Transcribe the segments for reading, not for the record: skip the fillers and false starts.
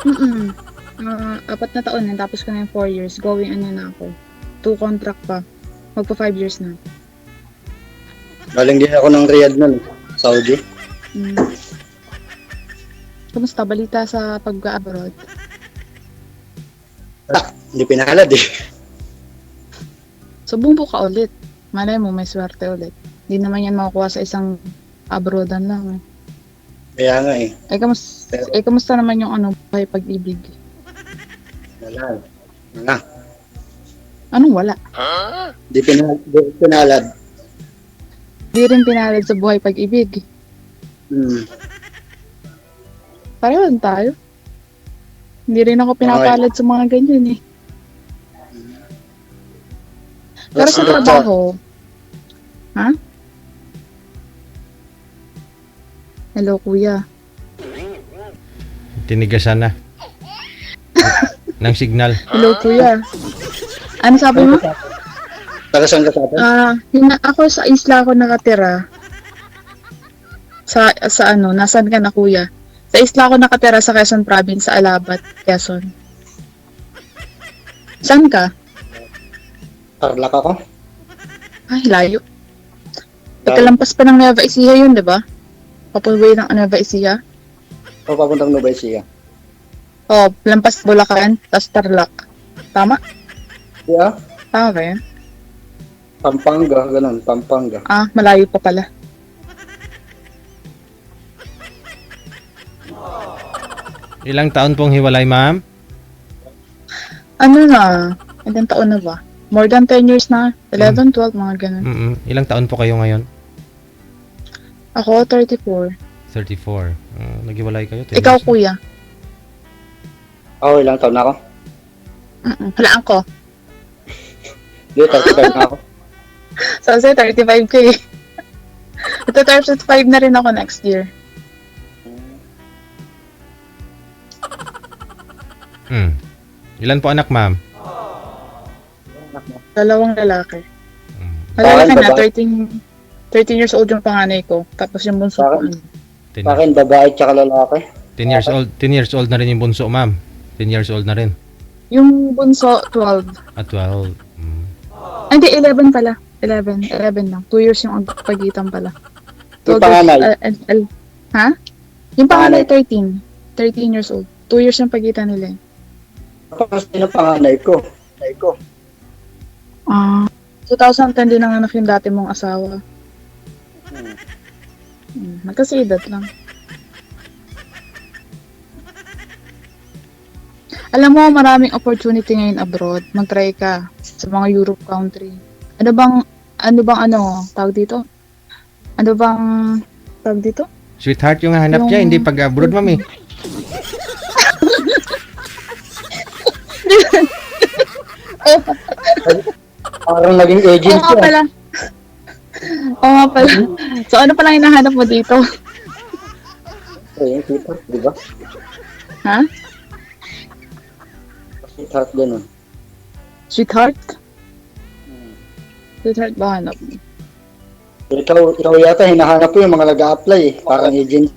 Mm. 4 na taon na, tapos ko na yung 4 years. Going ano na ako. 2 contract pa. Magpa 5 years na. Galing din ako ng Riyadh nun, Saudi. Mm. Kamusta? Balita sa pag-abroad? Hindi pinalad eh. So, bumbo ka ulit. Malay mo, may swerte ulit. Hindi naman yan makukuha sa isang abroadan lang. Eh. Kaya nga eh. Kamusta naman yung buhay pag-ibig? Wala. Wala. Anong wala? Di pinalad. Di rin pinalad sa buhay pag-ibig. Pareho lang tayo. Hindi rin ako pinapalad sa mga ganyan eh. Pero sa trabaho, ha? Hello, kuya. Tinigasan na. ng signal. Hello, kuya. Ano sabi mo? Taga saan ka sa atin? Ako sa isla ako nakatira. Sa ano, nasaan ka na, kuya? Sa isla ako nakatira sa Quezon Province, sa Alabat, Quezon. Saan ka? Tarlac ako. Ay, layo. Pagkalampas pa ng Nueva Ecija yun, di ba? Papulway ng Nueva Ecija. O papuntang Nueva Ecija. Oh, lampas Bulacan, tas Tarlac. Tama? Yeah. Tama ba yun? Pampanga, ganun. Pampanga. Ah, malayo pa pala. Ilang taon pong hiwalay, ma'am? Ano na? Ilang taon na ba? More than 10 years na. 11, 12, mga ganun. Ilang taon po kayo ngayon? Ako, 34. 34. Naghiwalay kayo? 10 Ikaw, years na? kuya? Oo, ilang taon na ako? Halaan ko. Hindi, 35 na ako. So, kasi 35 ka eh. Ito, 35 na rin ako next year. Ilan po anak, ma'am? 2 lalaki. Mm. Malalaki na, babae. 13 years old yung panganay ko. Tapos yung bunso ko. Bakit? Sa akin, babae tsaka lalaki. 10 years old. 10 years old na rin yung bunso, ma'am. 10 years old na rin. Yung bunso, 12. At 12. Ay, hindi, 11 pala. 11 lang. 2 years yung pagitan pala. Yung panganay? Ha? Yung panganay, 13. 13 years old. 2 years yung pagitan nila. Tapos din ang panganay ko. 2010 din ang anak yung dati mong asawa. Magkasiedad lang. Alam mo, maraming opportunity ngayon abroad. Mag-try ka sa mga Europe country. Ano bang tawag dito? Ano bang tawag dito? Sweetheart yung hanap niya, hindi pag-abroad, ma'am eh. Parang naging agent Oo nga siya. pala. Oo nga pala. So ano palang hinahanap mo dito? Yung sweetheart, di ba? Ha? Sweetheart ganun. Sweetheart? Sweetheart ba hanap mo? Ikaw yata hinahanap ko yung mga nag-a-apply eh. Parang agent.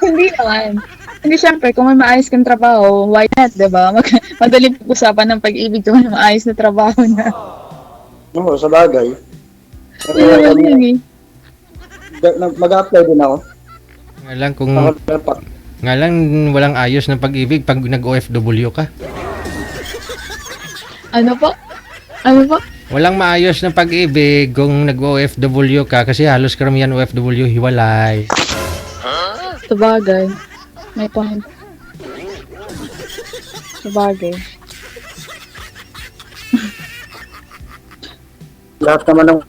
Hindi naman. Hindi, syempre, kung may maayos kang trabaho, why not, diba? Madaling pag-usapan ng pag-ibig kung may maayos na trabaho na. Oo, sa bagay. Yun. Mag-a-apply din ako. Nga lang walang ayos ng pag-ibig pag nag-OFW ka. Ano po? Walang maayos ng pag-ibig kung nag-OFW ka kasi halos karamihan OFW hiwalay. Sabagay. May point. Sabagay. Lahat naman ng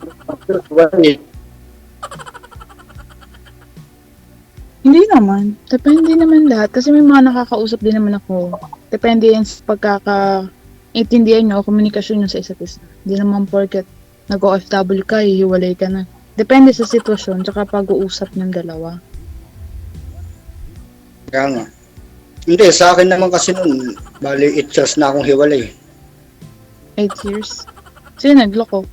Hindi naman. Depende naman lahat. Kasi may mga nakakausap din naman ako. Depende yan sa pagkaka-intindihan nyo o komunikasyon nyo sa isa't isa. Hindi naman porket nag-OFW ka, hihiwalay ka na. Depende sa sitwasyon tsaka pag-uusap ng dalawa. Kaya nga. Hindi, sa akin naman kasi nun, bali 8 years na akong hiwalay. 8 years? Sino nagloko?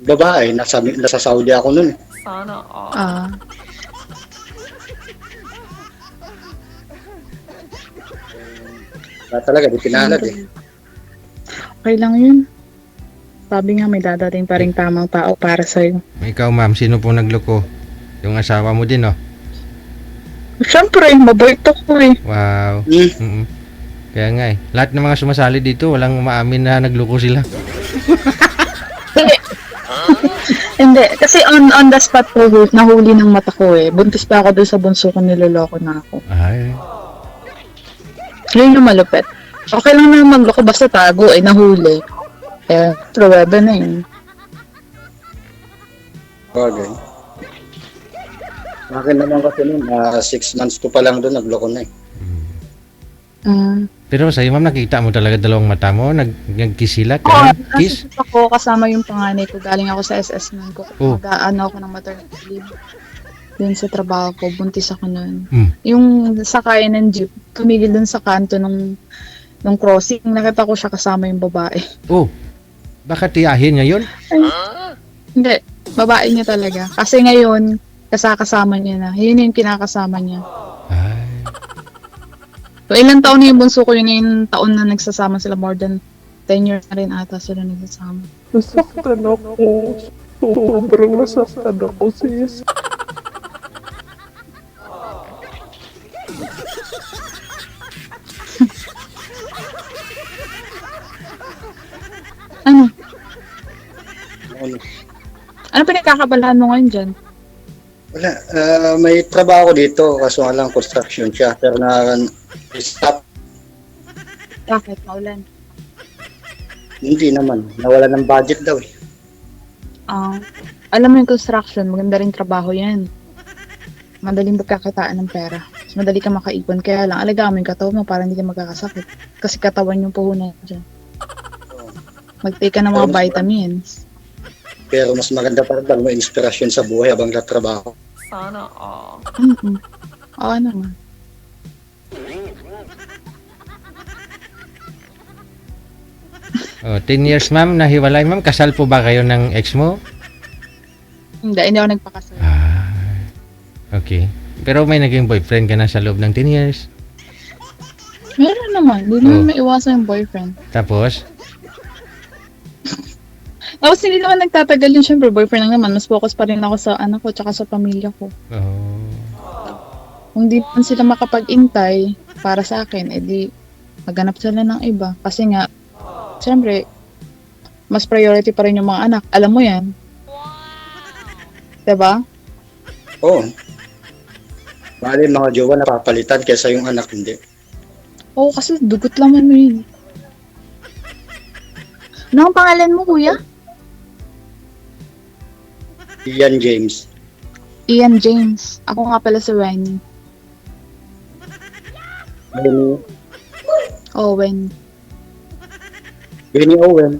Babae, nasa Saudi ako nun. Ah. Talaga, di pinalad eh. Okay lang yun. Sabi nga may dadating pa rin tamang tao para sa'yo. Ikaw ma'am, sino po nagloko? Yung asawa mo din, oh. Siyempre, mabait ako eh. Wow. Hmm. Mm. Kaya nga eh. Lahat ng mga sumasali dito, walang umaamin na nagloko sila. Hindi. Hindi. Kasi on the spot po, nahuli ng mata ko eh. Buntis pa ako doon sa bunso ko, niloloko na ako. Ay. Yun yung malupit. Okay lang na magloko basta tago eh, nahuli. Eh, pruweba na yun. Okay. Sa akin naman kasi nun, 6 months ko pa lang doon, nagloko na eh. Pero sa'yo ma'am, nakita mo talaga dalawang mata mo? Nagkisilat? Oo, Kiss? nasa ako kasama yung panganay ko. Galing ako sa SS nun ko. Oh. Mag-ano ako ng maternity leave. Dun sa trabaho ko, buntis ako nun. Hmm. Yung sakay ng jeep, tumigil dun sa kanto nung crossing. Nakita ko siya kasama yung babae. Oh, baka tiyahin niya yun? Hindi, babae niya talaga. Kasi ngayon, kasama niya na. Yun yung kinakasama niya. Ay. So, ilang taon na yung bunso ko, yun na yung taon na nagsasama sila. More than 10 years na rin ata sila nagsasama. Nasaktan ako. Sobrang nasaktan ako, sis. Ano? Ano? Ano pinagkakabalahan mo ngayon dyan? Wala, may trabaho ko dito, kaso nga lang construction siya. Pero stop, Bakit? Maulan? hindi naman. Nawala ng budget daw eh. Alam mo yung construction, maganda rin trabaho yan. Madaling magkakitaan ng pera. Mas madali ka makaipon. Kaya lang, alagaan mo yung katawan mo para hindi ka magkakasakit. Kasi katawan yung puhunan dyan. Mag-take ka ng mga vitamins. Pero mas maganda pa rin lang may inspirasyon sa buhay habang nagtrabaho. Sana all. Oo naman. Oh, 10 years ma'am, nahiwalay ma'am. Kasal po ba kayo ng ex mo? Hindi ako nagpakasal. Ah, okay. Pero may naging boyfriend ka na sa loob ng 10 years. Meron naman. Hindi naman maiwasan yung boyfriend. Tapos, Tapos hindi naman nagtatagal yun. Siyempre, boyfriend lang naman. Mas focus pa rin ako sa anak ko tsaka sa pamilya ko. oh, Kung di man sila makapag-intay para sa akin, edi maghanap sila ng iba. Kasi nga, siyempre, mas priority pa rin yung mga anak. Alam mo yan. Diba? Oo. Bali, mga jowa napapalitan kaysa yung anak hindi. Oo, kasi dugot laman mo yun. Ano ang pangalan mo, kuya? Ian James. Ian James. Ako nga pala si Wenny. Owen. Benny Owen.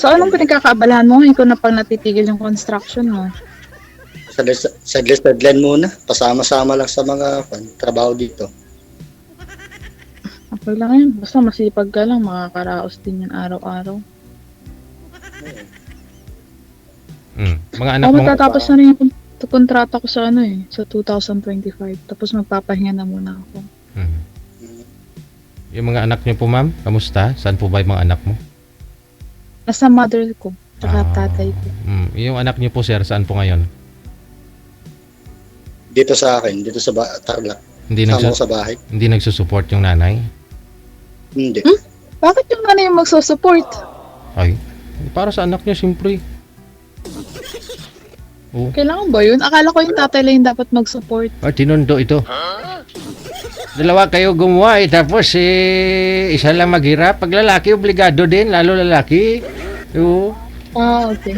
So, anong pinagkakaabalahan mo? Ikaw na pang natitigil yung construction mo. Sa sideline muna. Pasama-sama lang sa mga trabaho dito. Okay lang yun. Basta masipag ka lang, makakaraos din yan araw-araw. mga anak Ako mo, matatapos na rin yung kontrata ko sa sa 2025. Tapos magpapahinga na muna ako. Mm. Yung mga anak niyo po ma'am, kamusta? Saan po ba yung mga anak mo? Nasa mother ko, tsaka tatay ko. Yung anak niyo po sir, saan po ngayon? Dito sa akin, dito sa Tarlac. Hindi Sama ko sa bahay. hindi nagsusupport yung nanay? Hindi. Bakit yung nanay yung magsusupport? Ay, para sa anak niya siyempre. Oh, Kailangan ba yun? Akala ko yung tatay lang yung dapat mag-support. tinundo ito. Dalawa kayo gumawa tapos isa lang maghirap. Pag lalaki, obligado din, lalo lalaki. Oo. Okay.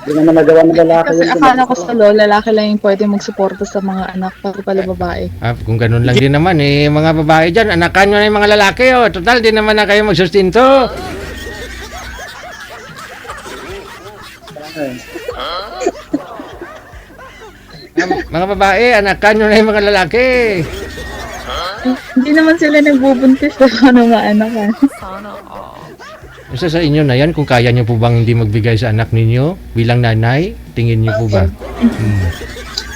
Hindi naman nagawa ng lalaki Kasi yun. akala ko sa lalaki lang yung pwede magsuporta sa mga anak, pati pala babae. Kung ganun lang din naman, mga babae dyan, anakan nyo na yung mga lalaki, oh. Total, di naman na kayo magsustinto. Mga babae, anakan nyo na yung mga lalaki. Hindi naman sila nagbubuntis sa mga anak. Sana all. Isa sa inyo na yan, kung kaya niyo po bang hindi magbigay sa anak ninyo bilang nanay, tingin niyo po ba?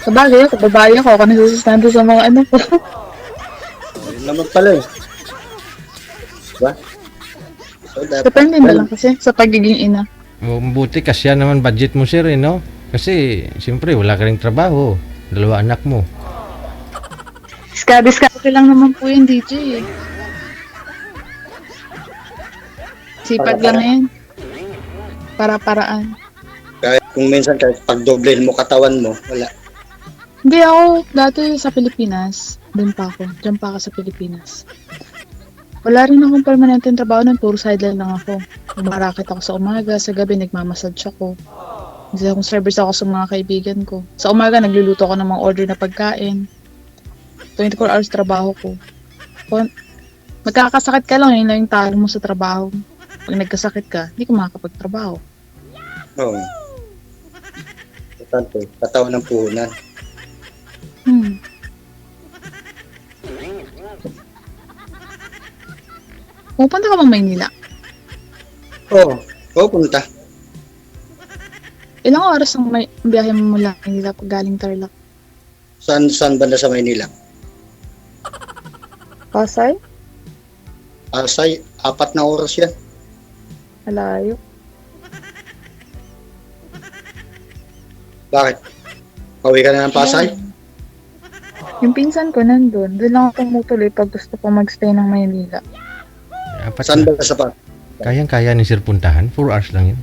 Sabagay ako, babae ako nasusustento sa mga anak ko. Yun naman pala eh. Diba? So, Depende na lang kasi sa pagiging ina. O, mabuti kasi yan naman budget mo sir eh, no? Kasi, siyempre, wala ka rin trabaho. 2 anak mo. Diskarte lang naman po yung DJ eh. Sipag lang yan. Para-paraan. kahit kung minsan kahit pagdoblehin mo katawan mo, wala. Hindi ako, dati sa Pilipinas, doon pa ako. Diyan pa ako sa Pilipinas. Wala rin akong permanenteng trabaho nun, puro sideline lang ako. Umarakit ako sa umaga, sa gabi nagmamassage ako. Kasi akong service ako sa mga kaibigan ko. Sa umaga, nagluluto ako ng mga order na pagkain. 24 hours trabaho ko. Kung magkakasakit ka lang, yun lang yung talo mo sa trabaho. Pag nagkasakit ka, hindi ka makakapagtrabaho. Oo. Importante, katawan ng puhunan. Pupunta ka bang Maynila? Oo, punta. Ilang oras ang may biyahe mo mula Maynila pag galing Tarlac? Saan banda sa Maynila? Pasay? Pasay, 4 na oras yan. Malayo. Bakit? Pauwi ka na ng Pasay? Yung pinsan ko nandun. Doon lang ako tumutuloy pag gusto ko magstay ng Maynila. Saan ba sa Pasay? Kayang-kaya ni sir puntahan? 4 hours lang yun.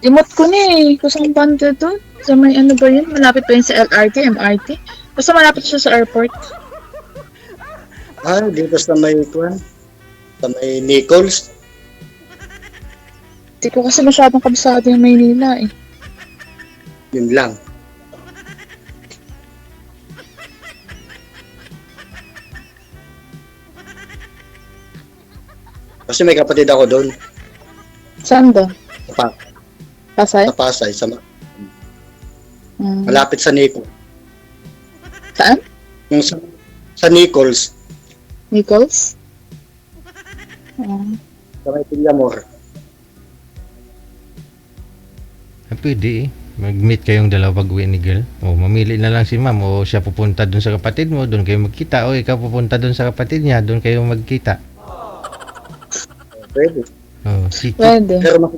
Imot ko na eh. Kusang banda doon. Sa may ano ba yun? Malapit pa yun sa LRT, MRT. Basta malapit siya sa airport. Dito sa may kuwan. Sa may Nichols. Hindi ko kasi masyadong kabisado yung Maynila eh. Yun lang. Kasi may kapatid ako doon. Saan ba? Sa Pa- Pasay? sa Pasay. Hmm. Malapit sa Nichols. Saan? Yung sa Nichols. Nichols? Sa may Pillamor. Pwede eh. Mag-meet kayong dalawa pag-uwi ni girl. O, mamili na lang si ma'am. O, siya pupunta dun sa kapatid mo. Doon kayo magkita. O, ikaw pupunta dun sa kapatid niya. Doon kayo magkita. Pwede. O, sige. Pwede. Pero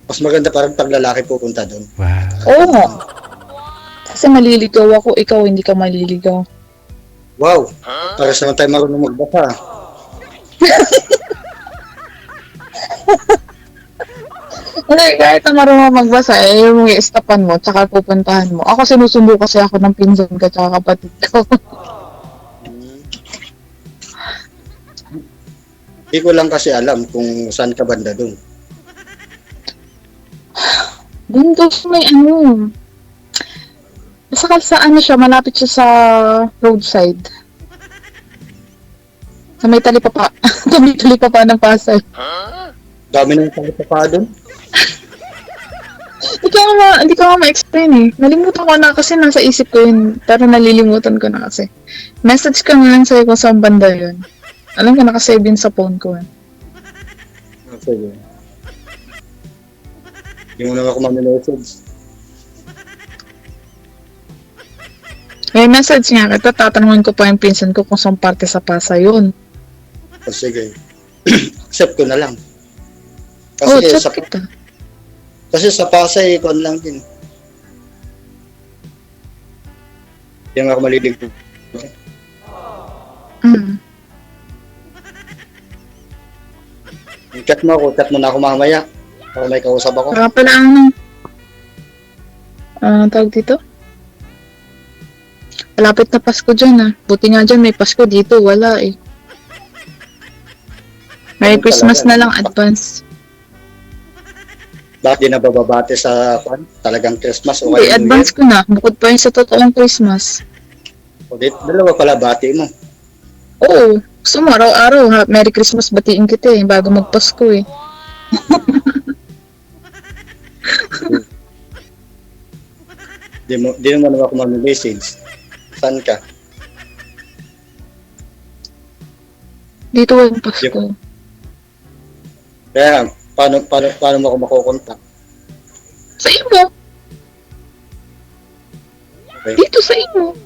mas maganda parang pag lalaki pupunta doon. Wow. Oo nga. Kasi maliligaw ako, ikaw hindi ka maliligaw. Wow! Para sa naman tayo marunong magbasa. Hindi, kahit na marunong magbasa, yung i-stopan mo, tsaka pupuntahan mo. Ako sinusundo kasi ako ng pinsan ko, tsaka kapatid ko. Hindi ko lang kasi alam kung saan ka banda doon. Doon sa may ano, sa kalsaan siya, malapit siya sa roadside. Sa may talipapa. Sa may talipapa ng Pasay. Dami nang tayo pa doon. Hindi ko nga ma-explain eh. Nalimutan ko na kasi nasa isip ko yun. Pero nalilimutan ko na kasi. Message ko na lang sa'yo kung saan banda yun. Alam ko nakasave yun sa phone ko. Sige. Hindi mo naman ako mami-message. May message nga kita, tatanungin ko pa yung pinsan ko kung saan parte sa Pasay yun. Sige. Accept ko na lang. Chat Sa, kita. kasi sa Pasay, ikaw lang din. Hindi nga ako malilig. Chat mo na ako mamaya. Para may kausap ako. Saka pala tawag dito? Malapit na Pasko dyan ah. Buti nga dyan may Pasko, dito wala eh. Merry Ganun Christmas talaga, na lang no? advance. Bakit di na bababate sa talagang Christmas o Hindi, kaya New advance Year? ko na. Bukod pa yun sa totoong Christmas. O, dalawa pala bati mo. Oo. Gusto mo, araw-araw ha. Merry Christmas batiin kita eh. Bago magpasko eh. Di naman ako mami-message. Saan ka? Dito walang Pasko. Kaya, Paano mo ako makukontak? Sa imo. Okay. Dito sa imo.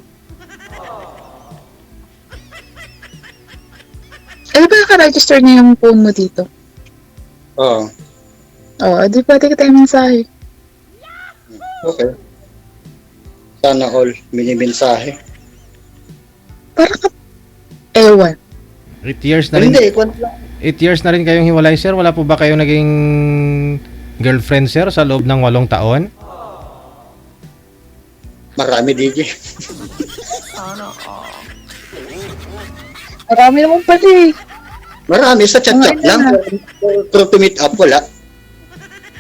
Ano ba naka-register niya yung phone mo dito? Oo. Oo, di pwede kita yung mensahe. Okay. Sana all mini-mensahe. Para ka... Ewan. 8 years na rin. Hindi, kwento lang. 8 years na rin kayong hiwalay, sir. Wala po ba kayong naging girlfriend, sir, sa loob ng 8 taon? Marami, DJ. Sana all. Marami naman pala eh. Marami sa chat-chat Mga lang. Pero to meet up, wala.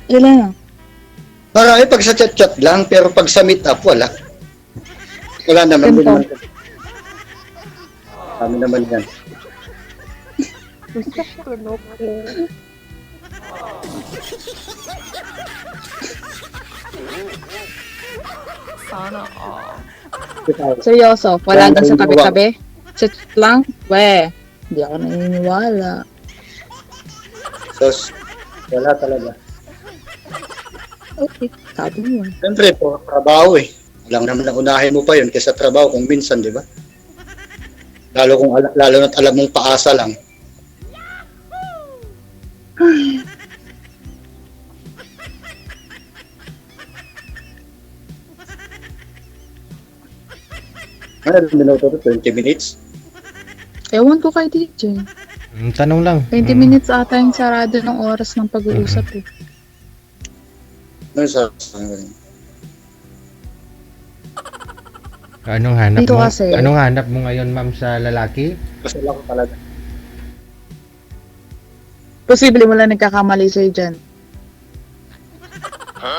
Ilan na? Marami pag sa chat-chat lang, pero pag sa meet up, wala. Wala naman. Ganito. Marami naman yan. Nasaktan ako. Sana all. Seryoso, wala Yan, lang sa yung tabi-tabi? Chat lang? We, hindi ako naniniwala. So, wala talaga. Okay, sabi mo. Siyempre po, trabaho eh. Alam naman na unahin mo pa yun kaysa trabaho kung minsan, di ba? Lalo na't alam mong paasa lang. Ano, minuto to? 20 minutes? Ewan ko kay DJ. Tanong lang. 20 minutes ata yung sarado ng oras ng pag-uusap eh. Ano sa... Anong hanap Dito mo? kasi. Anong hanap mo ngayon, ma'am, sa lalaki? Kasi lang ko talaga. Posible mo lang nagkakamali sa'yo dyan.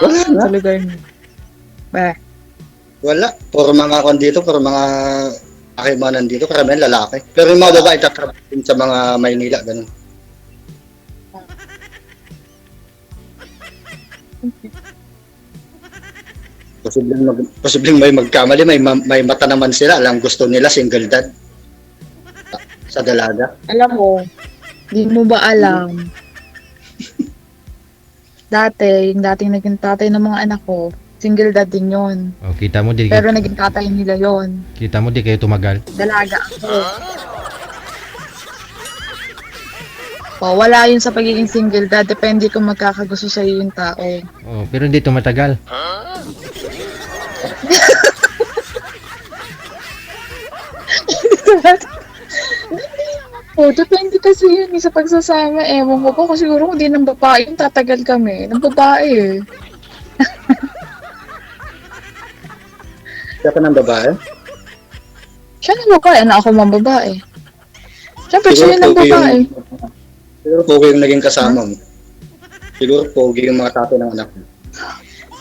Wala na. Sa lugar niyo. Ba, Wala. Puro mga kon dito, puro mga akimanan dito, karamihan lalaki. Pero yung mga babae tatrabaho din sa mga Maynila, ganun. Posibleng may magkamali, may mata naman sila, alam gusto nila single dad. Sa dalaga. alam mo, di mo ba alam? Dati, yung dating naging tatay ng mga anak ko, single dad din yun. O, kita mo di Pero naging tatay nila yon. kita mo di kayo tumagal. Dalaga ako. O, wala yun sa pagiging single dad. Depende kung magkakagusto sa'yo yung tao. Oh, pero hindi tumatagal. O, depende kasi yun sa pagsasama. Ewan ko po, kasi siguro kung di ng babae yung tatagal kami. Ng babae eh. Siya ka ng babae? Siya ng babae, anak ako mga babae. Siyempre, siya ng babae. Siguro pogi yung naging kasama mo. Siguro pogi yung mga tatay ng anak mo.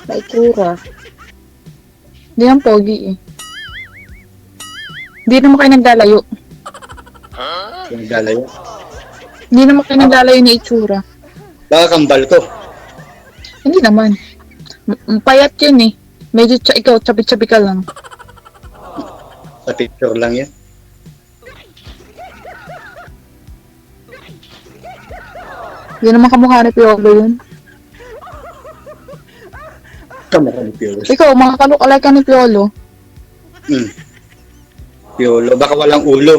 May kura. Hindi ang pogi eh. Hindi naman kayo naglalayo. Yung galayo. Hindi naman kayo naglalayo na itsura. Baka kambal ko. Hindi naman. Payat yun eh. Medyo ikaw, chabi-chabi ka lang. Sa picture lang yan. Hindi naman kamukha ni Piolo yun. Kamukha ni Piolo. Ikaw, makakalok-alay ka ni Piolo. Piolo. Baka walang ulo.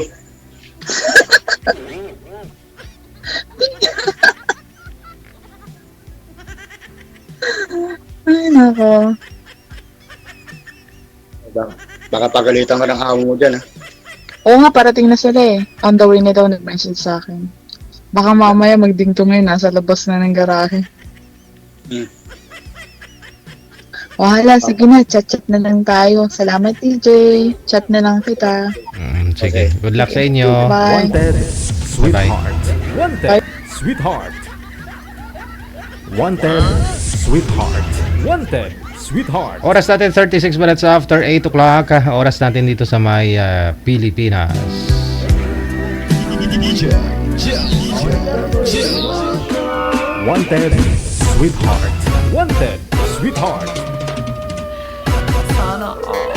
Ay, nako. Baka pagalitan ka ng amo mo dyan, ha? Oo nga, parating na sila eh. On the way na daw nag-message sa akin. Baka mamaya magdingto ngayon, nasa labas na ng garahe. Wala, sige na, chat-chat na lang tayo. Salamat, DJ. Chat na lang kita. Sige. Good luck sa inyo. Bye. Wanted, sweetheart. Wanted, Bye. sweetheart. Wanted, sweetheart. Wanted, sweetheart. Oras natin 36 minutes after 8 o'clock. Oras natin dito sa may Pilipinas. Wanted, sweetheart. Wanted, sweetheart. Sana all.